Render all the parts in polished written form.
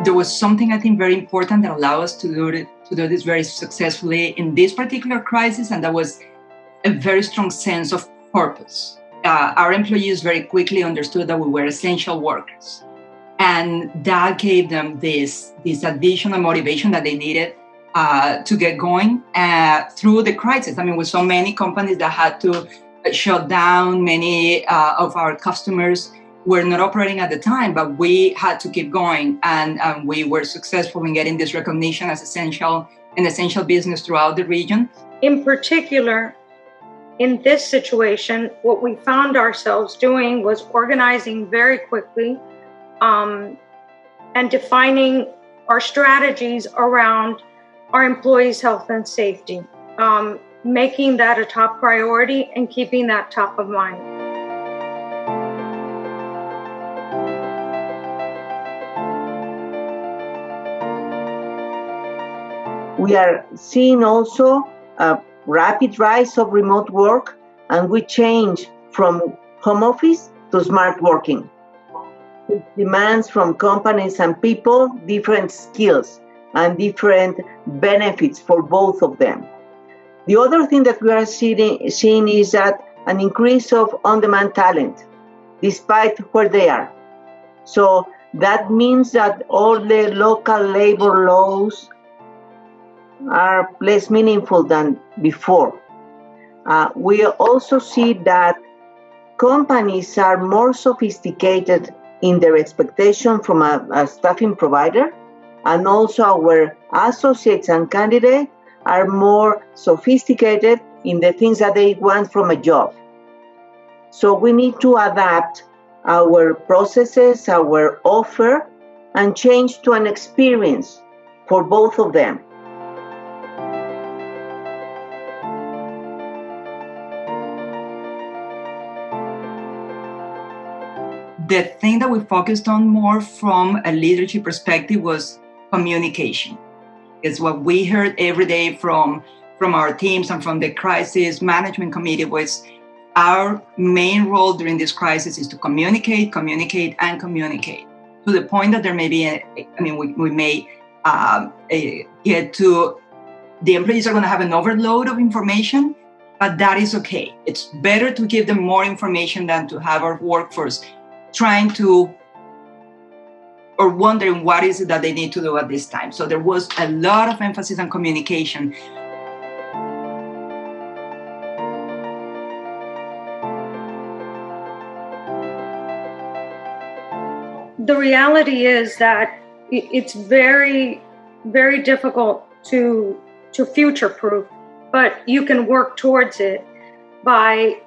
There was something I think very important that allowed us to do this very successfully in this particular crisis, and that was a very strong sense of purpose. Our employees very quickly understood that we were essential workers, and that gave them this additional motivation that they needed to get going through the crisis. I mean, with so many companies that had to shut down, many of our customers were not operating at the time, but we had to keep going, and we were successful in getting this recognition as an essential business throughout the region. In particular, in this situation, what we found ourselves doing was organizing very quickly and defining our strategies around our employees' health and safety, making that a top priority and keeping that top of mind. We are seeing also a rapid rise of remote work, and we change from home office to smart working. It demands from companies and people different skills and different benefits for both of them. The other thing that we are seeing is that an increase of on-demand talent, despite where they are. So that means that all the local labor laws are less meaningful than before. We also see that companies are more sophisticated in their expectation from a staffing provider, and also our associates and candidates are more sophisticated in the things that they want from a job. So we need to adapt our processes, our offer, and change to an experience for both of them. The thing that we focused on more from a leadership perspective was communication. It's what we heard every day from our teams and from the crisis management committee was our main role during this crisis is to communicate, and communicate to the point that there may be, we may get to, the employees are going to have an overload of information, but that is okay. It's better to give them more information than to have our workforce trying to or wondering what is it that they need to do at this time. So there was a lot of emphasis on communication. The reality is that it's very, very difficult to future-proof, but you can work towards it by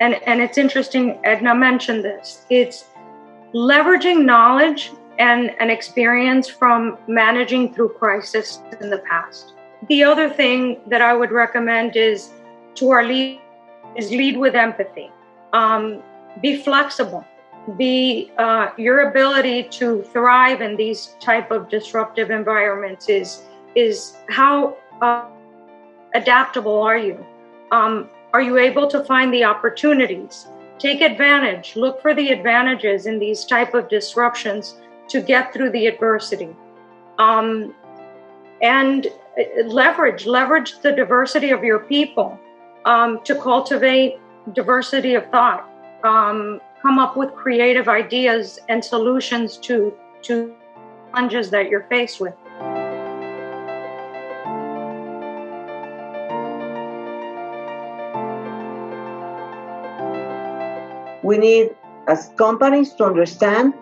and it's interesting, Edna mentioned this, it's leveraging knowledge and experience from managing through crisis in the past. The other thing that I would recommend is to our lead is lead with empathy. Be flexible. Be your ability to thrive in these type of disruptive environments is how adaptable are you? Are you able to find the opportunities? Take advantage, look for the advantages in these type of disruptions to get through the adversity. And leverage the diversity of your people to cultivate diversity of thought. Come up with creative ideas and solutions to challenges that you're faced with. We need, as companies, to understand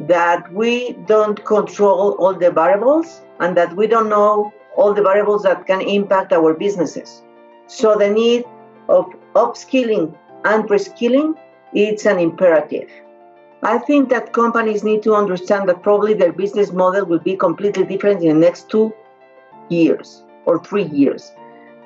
that we don't control all the variables and that we don't know all the variables that can impact our businesses. So the need of upskilling and reskilling, it's an imperative. I think that companies need to understand that probably their business model will be completely different in the next 2 years or 3 years.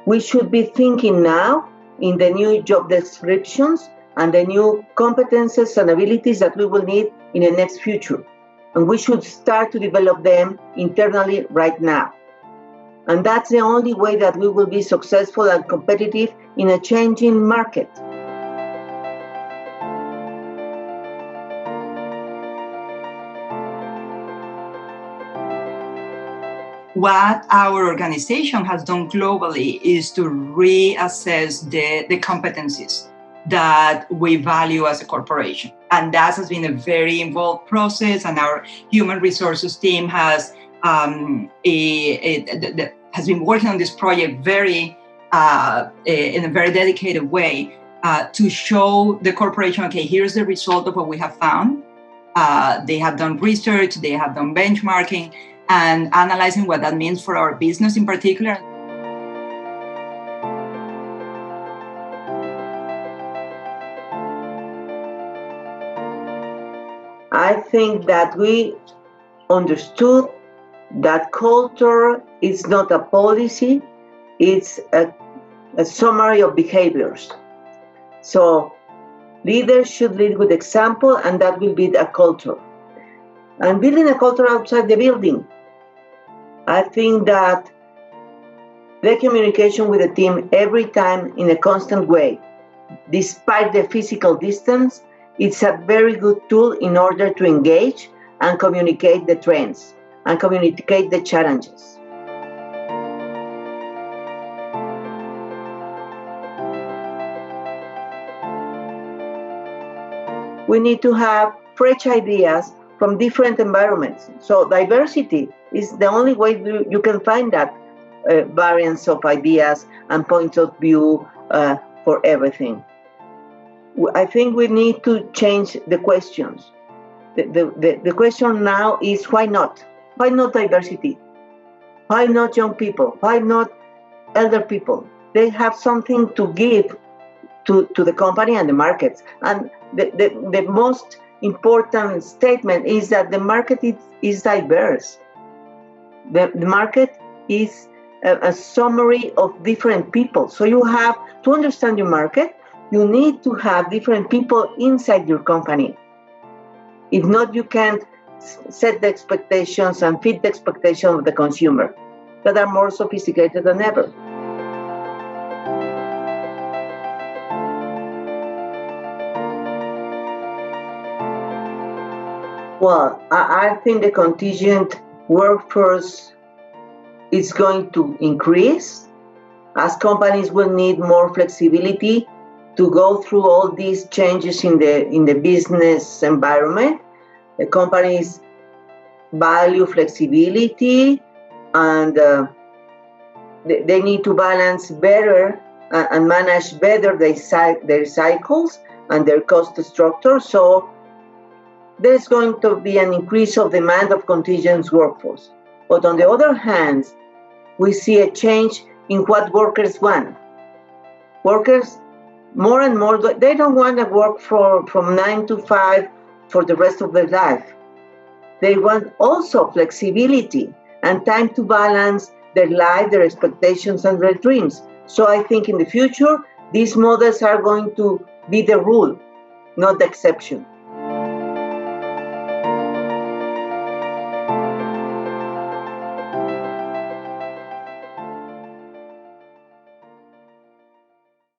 We should be thinking now in the new job descriptions and the new competences and abilities that we will need in the next future. And we should start to develop them internally right now. And that's the only way that we will be successful and competitive in a changing market. what our organization has done globally is to reassess the competencies that we value as a corporation. And that has been a very involved process. And our human resources team has been working on this project in a very dedicated way to show the corporation, okay, here's the result of what we have found. They have done research, they have done benchmarking, and analyzing what that means for our business in particular. I think that we understood that culture is not a policy, it's a summary of behaviors. So leaders should lead with example, and that will be a culture. And building a culture outside the building. I think that the communication with the team every time in a constant way, despite the physical distance, it's a very good tool in order to engage and communicate the trends and communicate the challenges. We need to have fresh ideas from different environments. So diversity is the only way you can find that variance of ideas and points of view for everything. I think we need to change the questions. The question now is why not? Why not diversity? Why not young people? Why not elder people? They have something to give to the company and the markets. And the most important statement is that the market is diverse. The market is a summary of different people. So you have to understand your market. You need to have different people inside your company. If not, you can't set the expectations and fit the expectations of the consumer that are more sophisticated than ever. Well, I think the contingent workforce is going to increase as companies will need more flexibility to go through all these changes in the business environment. The companies value flexibility, and they need to balance better and manage better their cycles and their cost structure. So there's going to be an increase of demand of contingent workforce. But on the other hand, we see a change in what workers want. Workers, more and more, they don't want to work from 9 to 5 for the rest of their life. They want also flexibility and time to balance their life, their expectations, and their dreams. So I think in the future, these models are going to be the rule, not the exception.